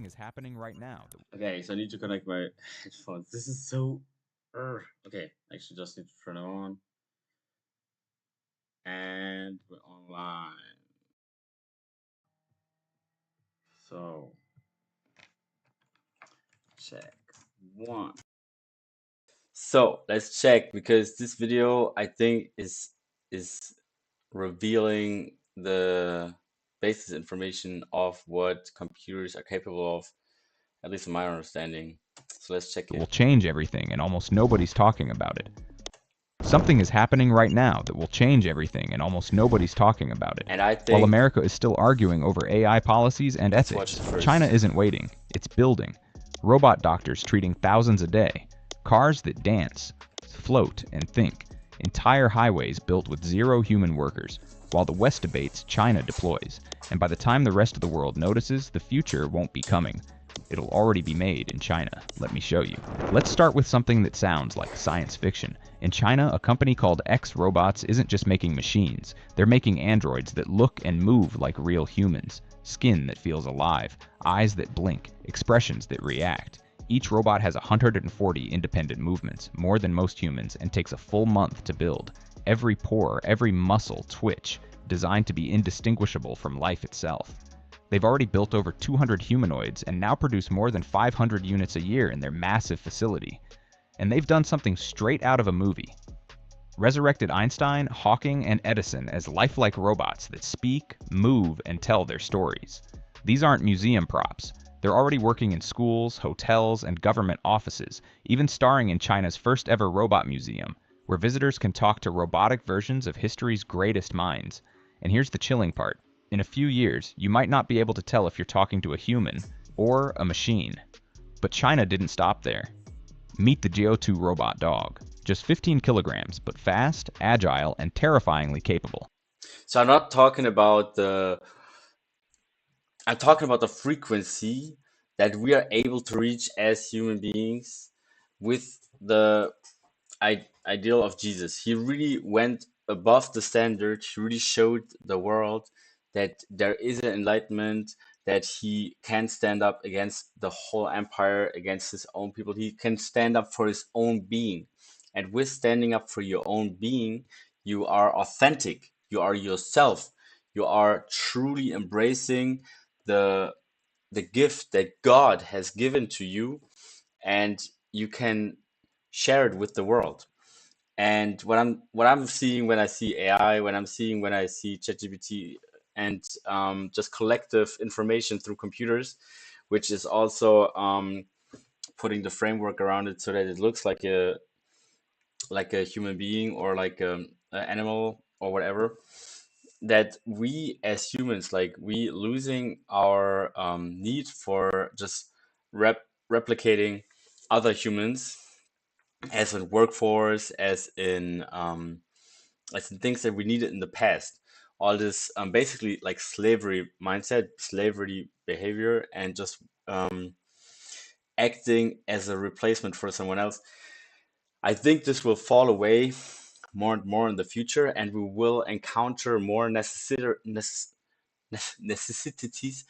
is happening right now. Okay, so I need to connect my headphones. This is so. Okay, actually, just need to turn it on. And we're online. So, check one. So let's check because this video I think is revealing the basis information of what computers are capable of, at least in my understanding. So let's check Will it. change everything, and almost nobody's talking about it. Something is happening right now that will change everything, and almost nobody's talking about it. And I While think America is still arguing over AI policies and let's watch ethics, it first. China isn't waiting. It's building. Robot doctors treating thousands a day. Cars that dance, float, and think. Entire highways built with zero human workers. While the West debates, China deploys. And by the time the rest of the world notices, the future won't be coming. It'll already be made in China. Let me show you. Let's start with something that sounds like science fiction. In China, a company called X Robots isn't just making machines. They're making androids that look and move like real humans. Skin that feels alive, eyes that blink, expressions that react. Each robot has 140 independent movements, more than most humans, and takes a full month to build. Every pore, every muscle twitch, designed to be indistinguishable from life itself. They've already built over 200 humanoids and now produce more than 500 units a year in their massive facility. And they've done something straight out of a movie. Resurrected Einstein, Hawking, and Edison as lifelike robots that speak, move, and tell their stories. These aren't museum props. They're already working in schools, hotels, and government offices, even starring in China's first ever robot museum, where visitors can talk to robotic versions of history's greatest minds. And here's the chilling part. In a few years, you might not be able to tell if you're talking to a human or a machine. But China didn't stop there. Meet the Geo2 robot dog. Just 15 kilograms, but fast, agile, and terrifyingly capable. So I'm talking about the frequency that we are able to reach as human beings with the ideal of Jesus. He really went above the standard. He really showed the world that there is an enlightenment, that he can stand up against the whole empire, against his own people. He can stand up for his own being. And with standing up for your own being, you are authentic. You are yourself. You are truly embracing the the gift that God has given to you, and you can share it with the world. And what I'm seeing when I see AI, when I see ChatGPT, and just collective information through computers, which is also putting the framework around it so that it looks like a human being or like an animal or whatever. That we as humans, like we losing our need for just replicating other humans, as in workforce, as in things that we needed in the past. All this basically like slavery mindset, slavery behavior, and just acting as a replacement for someone else. I think this will fall away more and more in the future, and we will encounter more necessities, necessities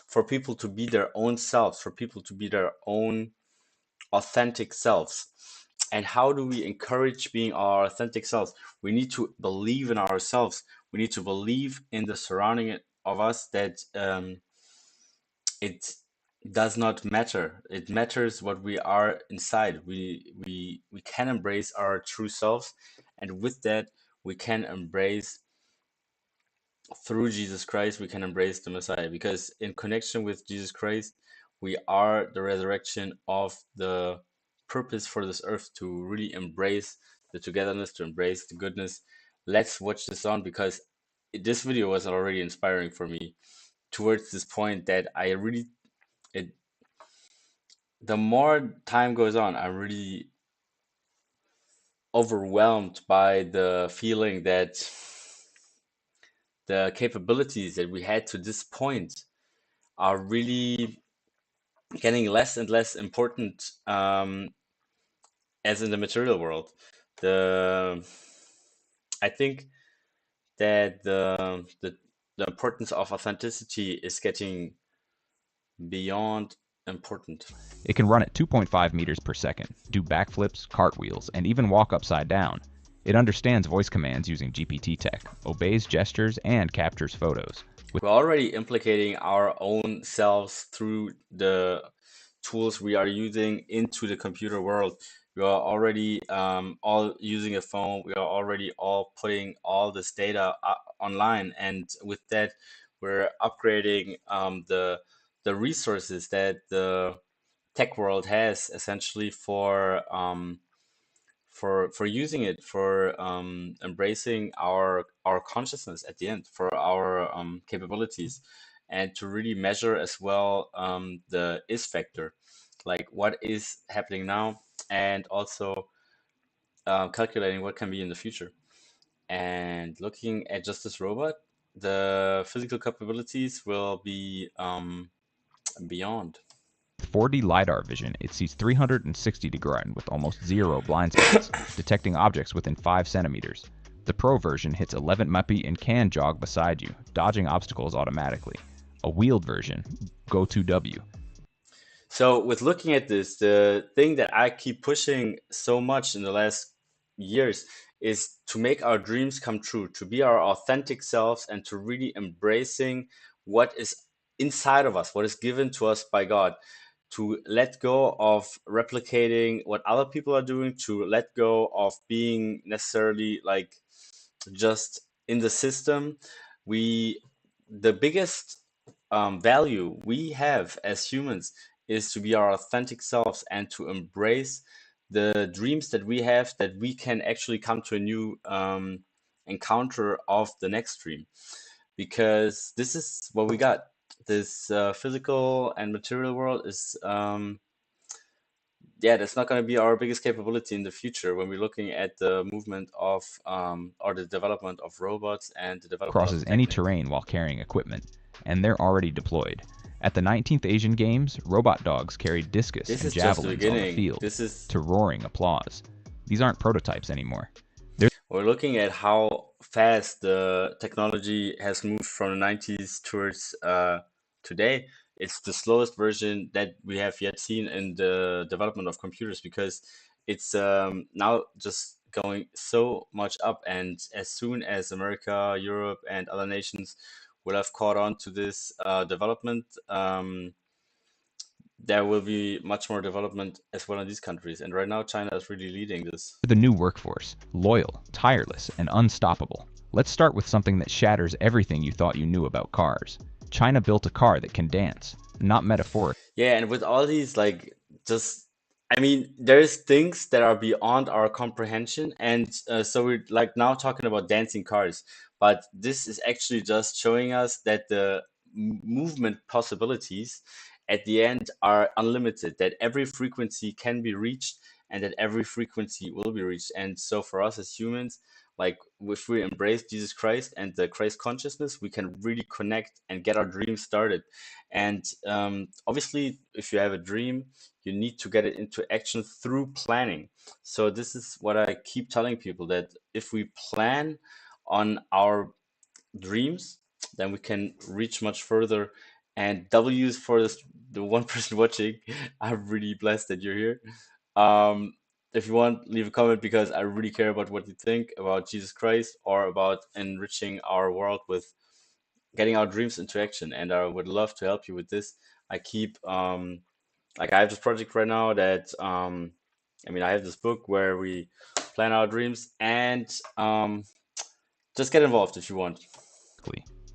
for people to be their own selves, for people to be their own authentic selves. And how do we encourage being our authentic selves? We need to believe in ourselves. We need to believe in the surrounding of us, that it does not matter. It matters what we are inside. We can embrace our true selves, and with that, we can embrace, through Jesus Christ, we can embrace the Messiah, because in connection with Jesus Christ, we are the resurrection of the purpose for this earth, to really embrace the togetherness, to embrace the goodness. Let's watch this on, because this video was already inspiring for me towards this point that I really, it, the more time goes on, I'm really overwhelmed by the feeling that the capabilities that we had to this point are really getting less and less important, as in the material world. The I think that the the importance of authenticity is getting beyond important. It can run at 2.5 meters per second, do backflips, cartwheels, and even walk upside down. It understands voice commands using GPT tech, obeys gestures, and captures photos. We're already implicating our own selves through the tools we are using into the computer world. We are already all using a phone. We are already all putting all this data online, and with that, we're upgrading the resources that the tech world has essentially for using it, for embracing our consciousness at the end, for our capabilities, and to really measure as well the is factor, like what is happening now, and also calculating what can be in the future. And looking at just this robot, the physical capabilities will be beyond. 4D LiDAR vision, it sees 360 degree with almost zero blind spots, detecting objects within 5 centimeters. The Pro version hits 11 mph and can jog beside you, dodging obstacles automatically. A wheeled version, Go 2W. So with looking at this, the thing that I keep pushing so much in the last years is to make our dreams come true, to be our authentic selves, and to really embracing what is inside of us, what is given to us by God, to let go of replicating what other people are doing, to let go of being necessarily like just in the system. We The biggest value we have as humans is to be our authentic selves and to embrace the dreams that we have, that we can actually come to a new encounter of the next dream, because this is what we got. This physical and material world is yeah, that's not going to be our biggest capability in the future when we're looking at the movement of or the development of robots and the development Crosses of any techniques. terrain while carrying equipment, and they're already deployed. At the 19th Asian Games, robot dogs carried discus This and is just the javelins on the beginning. field This is to roaring applause. These aren't prototypes anymore. We're looking at how fast the technology has moved from the 90s towards today. It's the slowest version that we have yet seen in the development of computers, because it's now just going so much up. And as soon as America, Europe, and other nations will have caught on to this development, there will be much more development as well in these countries. And right now, China is really leading this. The new workforce, loyal, tireless, and unstoppable. Let's start with something that shatters everything you thought you knew about cars. China built a car that can dance, not metaphorically. Yeah, and with all these, like, just, I mean, there's things that are beyond our comprehension, and so we're like now talking about dancing cars, but this is actually just showing us that the movement possibilities at the end are unlimited, that every frequency can be reached, and that every frequency will be reached. And so for us as humans, like if we embrace Jesus Christ and the Christ consciousness, we can really connect and get our dreams started. And obviously, if you have a dream, you need to get it into action through planning. So this is what I keep telling people, that if we plan on our dreams, then we can reach much further. And W's for this, the one person watching. I'm really blessed that you're here. Um, if you want, leave a comment, because I really care about what you think about Jesus Christ or about enriching our world with getting our dreams into action. And I would love to help you with this. I keep like, I have this project right now that I mean, I have this book where we plan our dreams, and just get involved if you want.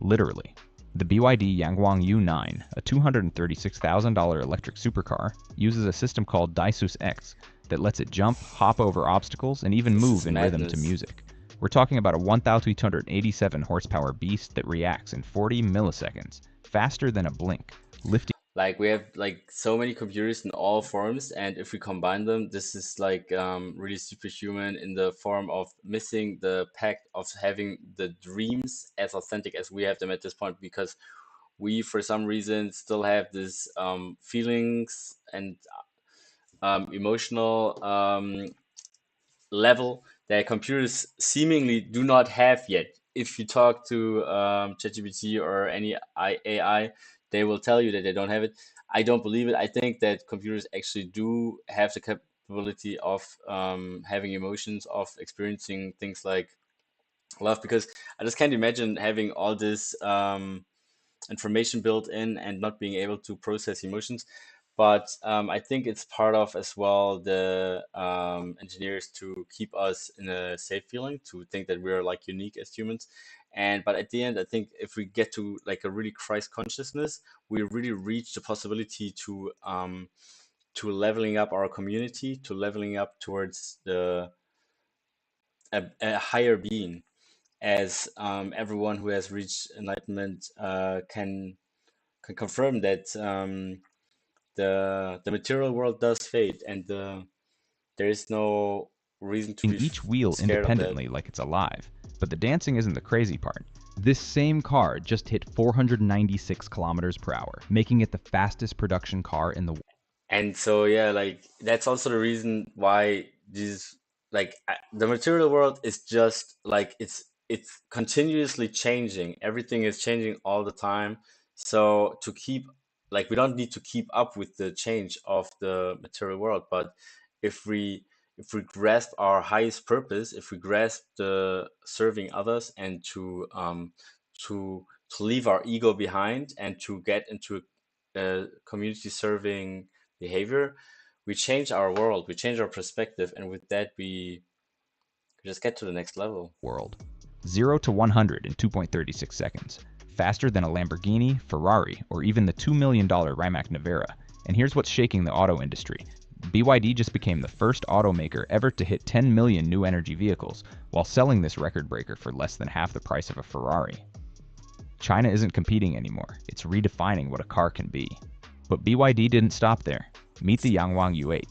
Literally. The BYD Yangwang U9, a $236,000 electric supercar, uses a system called Daisus X that lets it jump, hop over obstacles, and even This move is in rhythm to madness. music. We're talking about a 1,287 horsepower beast that reacts in 40 milliseconds, faster than a blink, lifting Like, we have like so many computers in all forms, and if we combine them, this is like really superhuman in the form of missing the pact of having the dreams as authentic as we have them at this point, because we for some reason still have this feelings and emotional level that computers seemingly do not have yet. if you talk to ChatGPT or any AI, they will tell you that they don't have it. I don't believe it. I think that computers actually do have the capability of having emotions, of experiencing things like love, because I just can't imagine having all this information built in and not being able to process emotions. But I think it's part of as well the engineers to keep us in a safe feeling, to think that we're like unique as humans. And but at the end, I think if we get to like a really Christ consciousness, we really reach the possibility to leveling up our community, to leveling up towards a higher being, as everyone who has reached enlightenment can confirm that the material world does fade, and there is no reason to be Each wheel scared of that. independently like it's alive. But the dancing isn't the crazy part. This same car just hit 496 kilometers per hour, making it the fastest production car in the world. And so yeah, like that's also the reason why these the material world is just like it's continuously changing. Everything is changing all the time. So to keep like we don't need to keep up with the change of the material world, but if we grasp our highest purpose, if we grasp the serving others and to to leave our ego behind and to get into a community serving behavior, we change our world, we change our perspective, and with that, we just get to the next level. 0 to 100 in 2.36 seconds. Faster than a Lamborghini, Ferrari, or even the $2 million Rimac Nevera. And here's what's shaking the auto industry. BYD just became the first automaker ever to hit 10 million new energy vehicles, while selling this record breaker for less than half the price of a Ferrari. China isn't competing anymore, it's redefining what a car can be. But BYD didn't stop there. Meet the Yangwang U8.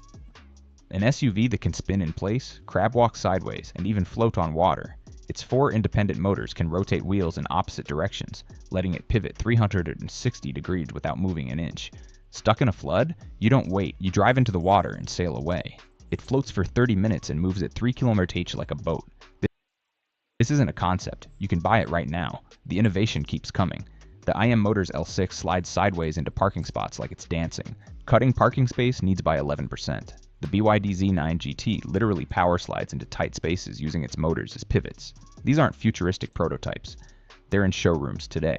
An SUV that can spin in place, crab walk sideways, and even float on water. Its 4 independent motors can rotate wheels in opposite directions, letting it pivot 360 degrees without moving an inch. Stuck in a flood? You don't wait, you drive into the water and sail away. It floats for 30 minutes and moves at 3 km/h like a boat. This isn't a concept, you can buy it right now. The innovation keeps coming. The IM Motors L6 slides sideways into parking spots like it's dancing. Cutting parking space needs by 11%. The BYD Z9 GT literally power slides into tight spaces using its motors as pivots. These aren't futuristic prototypes. They're in showrooms today.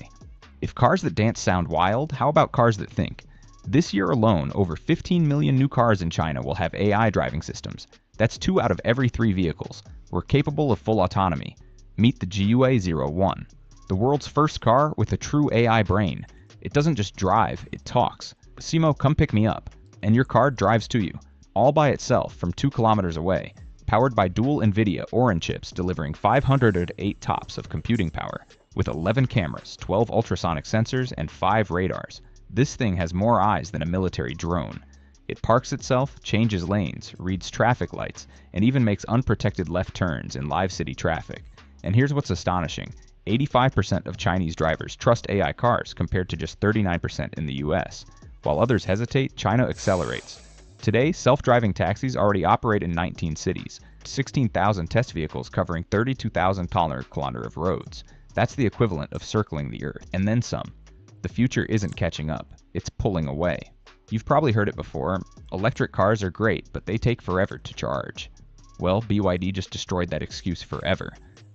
If cars that dance sound wild, how about cars that think? This year alone, over 15 million new cars in China will have AI driving systems. That's 2 out of every 3 vehicles. We're capable of full autonomy. Meet the GUA-01. The world's first car with a true AI brain. It doesn't just drive, it talks. Simo, come pick me up. And your car drives to you, all by itself from 2 kilometers away, powered by dual NVIDIA Orin chips delivering 508 TOPS of computing power, with 11 cameras, 12 ultrasonic sensors, and 5 radars. This thing has more eyes than a military drone. It parks itself, changes lanes, reads traffic lights, and even makes unprotected left turns in live city traffic. And here's what's astonishing. 85% of Chinese drivers trust AI cars compared to just 39% in the US. While others hesitate, China accelerates. Today, self-driving taxis already operate in 19 cities, 16,000 test vehicles covering 32,000 kilometers of roads. That's the equivalent of circling the Earth, and then some. The future isn't catching up, it's pulling away. You've probably heard it before, electric cars are great, but they take forever to charge. Well, BYD just destroyed that excuse forever.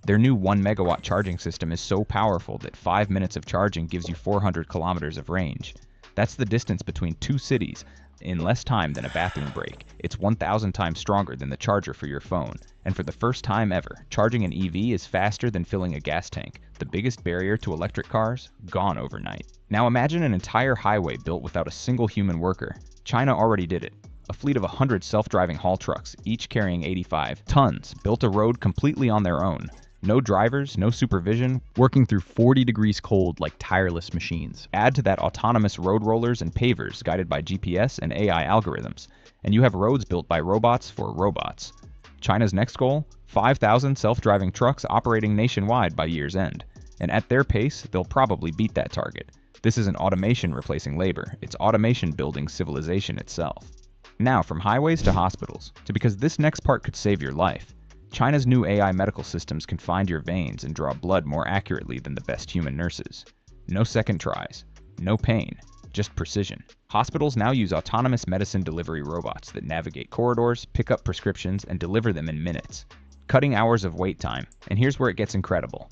Their new 1 megawatt charging system is so powerful that 5 minutes of charging gives you 400 kilometers of range. That's the distance between 2 cities in less time than a bathroom break. It's 1,000 times stronger than the charger for your phone. And for the first time ever, charging an EV is faster than filling a gas tank. The biggest barrier to electric cars? Gone overnight. Now imagine an entire highway built without a single human worker. China already did it. A fleet of 100 self-driving haul trucks, each carrying 85 tons, built a road completely on their own. No drivers, no supervision, working through 40 degrees cold like tireless machines. Add to that autonomous road rollers and pavers guided by GPS and AI algorithms, and you have roads built by robots for robots. China's next goal? 5,000 self-driving trucks operating nationwide by year's end. And at their pace, they'll probably beat that target. This isn't automation replacing labor, it's automation building civilization itself. Now, from highways to hospitals, because this next part could save your life. China's new AI medical systems can find your veins and draw blood more accurately than the best human nurses. No second tries, no pain, just precision. Hospitals now use autonomous medicine delivery robots that navigate corridors, pick up prescriptions, and deliver them in minutes, cutting hours of wait time. And here's where it gets incredible.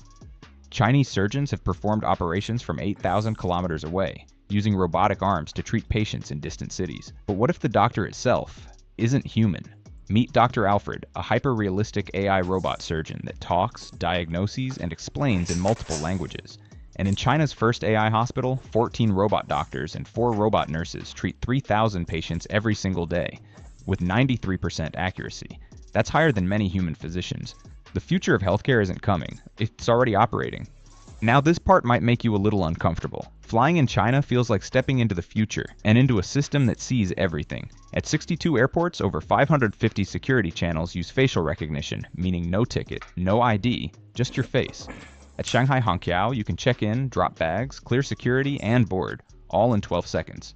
Chinese surgeons have performed operations from 8,000 kilometers away, using robotic arms to treat patients in distant cities. But what if the doctor itself isn't human? Meet Dr. Alfred, a hyper-realistic AI robot surgeon that talks, diagnoses, and explains in multiple languages. And in China's first AI hospital, 14 robot doctors and 4 robot nurses treat 3,000 patients every single day, with 93% accuracy. That's higher than many human physicians. The future of healthcare isn't coming, it's already operating. Now this part might make you a little uncomfortable. Flying in China feels like stepping into the future, and into a system that sees everything. At 62 airports, over 550 security channels use facial recognition, meaning no ticket, no ID, just your face. At Shanghai Hongqiao, you can check in, drop bags, clear security, and board, all in 12 seconds.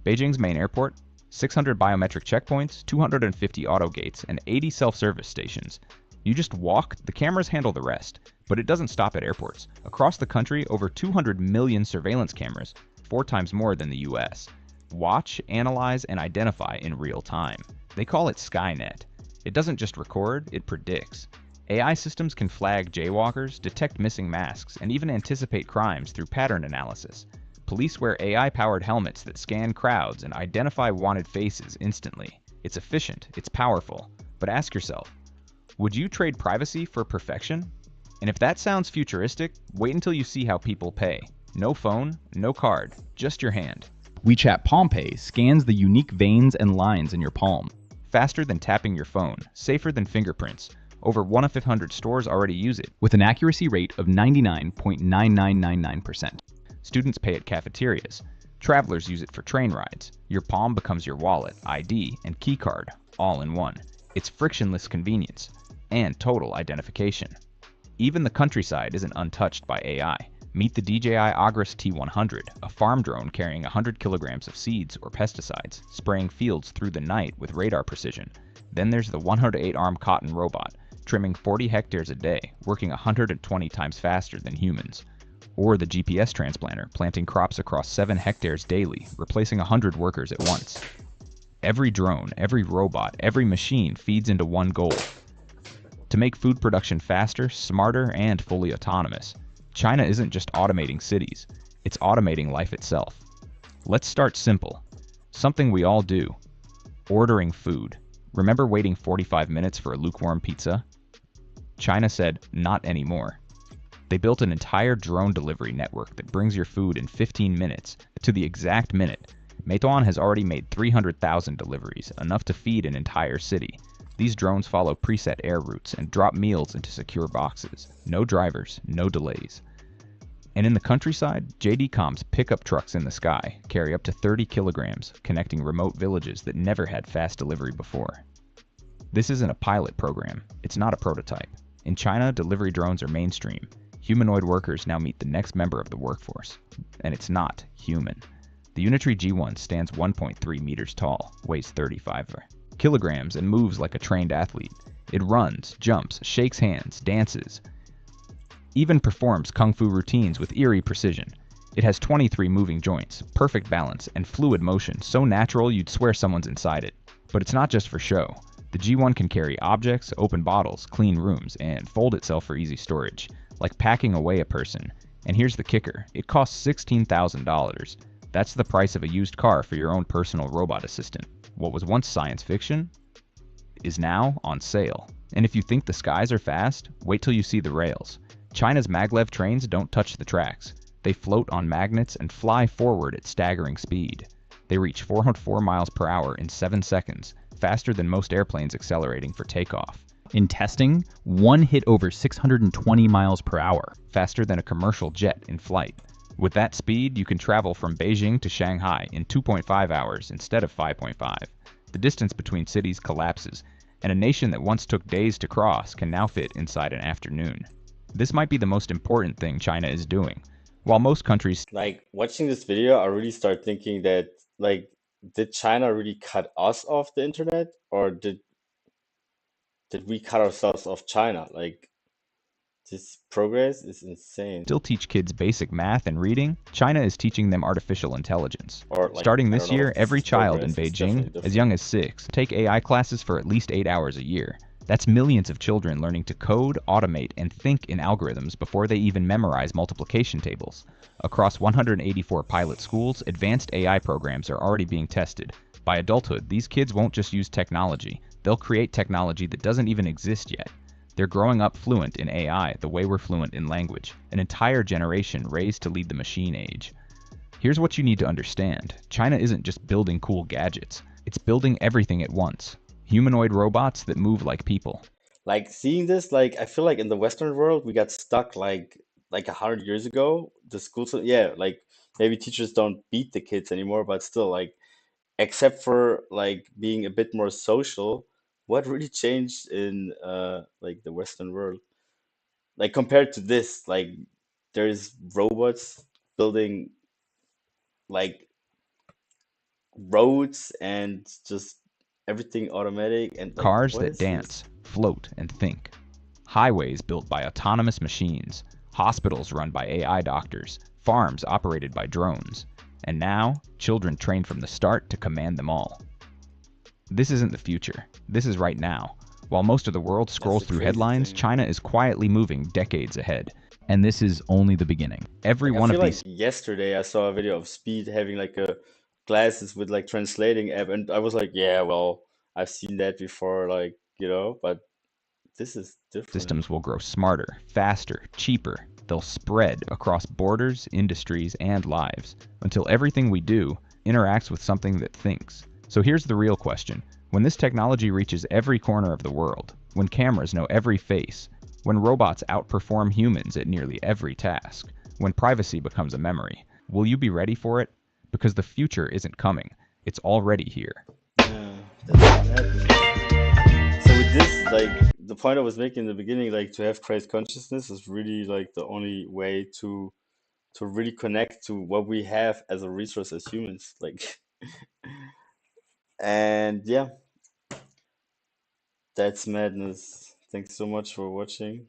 Beijing's main airport, 600 biometric checkpoints, 250 auto gates, and 80 self-service stations. You just walk, the cameras handle the rest. But it doesn't stop at airports. Across the country, over 200 million surveillance cameras, 4 times more than the US. Watch, analyze, and identify in real time. They call it Skynet. It doesn't just record, it predicts. AI systems can flag jaywalkers, detect missing masks, and even anticipate crimes through pattern analysis. Police wear AI-powered helmets that scan crowds and identify wanted faces instantly. It's efficient, it's powerful. But ask yourself, would you trade privacy for perfection? And if that sounds futuristic, wait until you see how people pay. No phone, no card, just your hand. WeChat PalmPay scans the unique veins and lines in your palm. Faster than tapping your phone, safer than fingerprints. Over 1 of 500 stores already use it. With an accuracy rate of 99.9999%. Students pay at cafeterias. Travelers use it for train rides. Your palm becomes your wallet, ID, and keycard, all in one. It's frictionless convenience and total identification. Even the countryside isn't untouched by AI. Meet the DJI Agras T100, a farm drone carrying 100 kilograms of seeds or pesticides, spraying fields through the night with radar precision. Then there's the 108-arm cotton robot, trimming 40 hectares a day, working 120 times faster than humans. Or the GPS transplanter, planting crops across 7 hectares daily, replacing 100 workers at once. Every drone, every robot, every machine feeds into one goal: to make food production faster, smarter, and fully autonomous. China isn't just automating cities, it's automating life itself. Let's start simple. Something we all do. Ordering food. Remember waiting 45 minutes for a lukewarm pizza? China said, not anymore. They built an entire drone delivery network that brings your food in 15 minutes, to the exact minute. Meituan has already made 300,000 deliveries, enough to feed an entire city. These drones follow preset air routes and drop meals into secure boxes. No drivers, no delays. And in the countryside, JD.com's pickup trucks in the sky carry up to 30 kilograms, connecting remote villages that never had fast delivery before. This isn't a pilot program. It's not a prototype. In China, delivery drones are mainstream. Humanoid workers now meet the next member of the workforce. And it's not human. The Unitree G1 stands 1.3 meters tall, weighs 35 kilograms, and moves like a trained athlete. It runs, jumps, shakes hands, dances, even performs kung fu routines with eerie precision. It has 23 moving joints, perfect balance, and fluid motion so natural you'd swear someone's inside it. But it's not just for show. The G1 can carry objects, open bottles, clean rooms, and fold itself for easy storage, like packing away a person. And here's the kicker, it costs $16,000. That's the price of a used car for your own personal robot assistant. What was once science fiction is now on sale. And if you think the skies are fast, wait till you see the rails. China's maglev trains don't touch the tracks. They float on magnets and fly forward at staggering speed. They reach 404 miles per hour in 7 seconds, faster than most airplanes accelerating for takeoff. In testing, one hit over 620 miles per hour. Faster than a commercial jet in flight. With that speed, you can travel from Beijing to Shanghai in 2.5 hours instead of 5.5. The distance between cities collapses, and a nation that once took days to cross can now fit inside an afternoon. This might be the most important thing China is doing. While most countries... Like, watching this video, I really start thinking that, like, did China really cut us off the internet? Or did that we cut ourselves off China. Like this progress is insane. Still teach kids basic math and reading, China is teaching them artificial intelligence. Or like, Starting I this don't know year, if this every is child in progress. It's Beijing, definitely as young different. as 6, take AI classes for at least 8 hours a year. That's millions of children learning to code, automate, and think in algorithms before they even memorize multiplication tables. Across 184 pilot schools, advanced AI programs are already being tested. By adulthood, these kids won't just use technology, they'll create technology that doesn't even exist yet. They're growing up fluent in AI the way we're fluent in language, an entire generation raised to lead the machine age. Here's what you need to understand. China isn't just building cool gadgets, it's building everything at once. Humanoid robots that move like people. Like seeing this, like I feel like in the Western world we got stuck like 100 years ago. The schools, yeah, like maybe teachers don't beat the kids anymore, but still, like except for like being a bit more social, what really changed in like the Western world? Like compared to this, like there's robots building like roads and just everything automatic and like Cars what that is this? dance, float, and think. Highways built by autonomous machines. Hospitals run by AI doctors. Farms operated by drones. And now, children trained from the start to command them all. This isn't the future. This is right now. While most of the world That's scrolls the through crazy headlines, thing. China is quietly moving decades ahead. And this is only the beginning. Every Like I one feel of like these yesterday I saw a video of Speed having like a glasses with like translating app, and I was like, yeah, well, I've seen that before, like, but this is different. systems will grow smarter, faster, cheaper. They'll spread across borders, industries, and lives, until everything we do interacts with something that thinks. So here's the real question. When this technology reaches every corner of the world, when cameras know every face, when robots outperform humans at nearly every task, when privacy becomes a memory, will you be ready for it? Because the future isn't coming, it's already here. Yeah, that's madness. So with this, like the point I was making in the beginning, like to have Christ consciousness is really like the only way to really connect to what we have as a resource as humans. Like, and yeah, that's madness. Thanks so much for watching.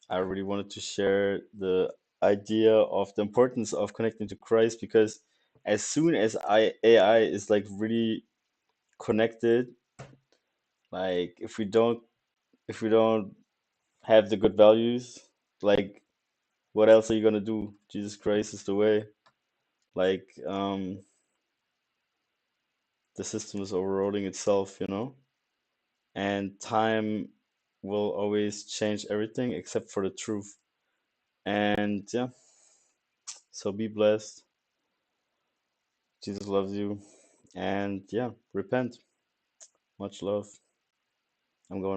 I really wanted to share the idea of the importance of connecting to Christ because as soon as AI is like really connected, like if we don't have the good values, like what else are you gonna do? Jesus Christ is the way. Like the system is overrolling itself, and time will always change everything except for the truth. And yeah, so be blessed. Jesus loves you. And yeah, repent. Much love. I'm going.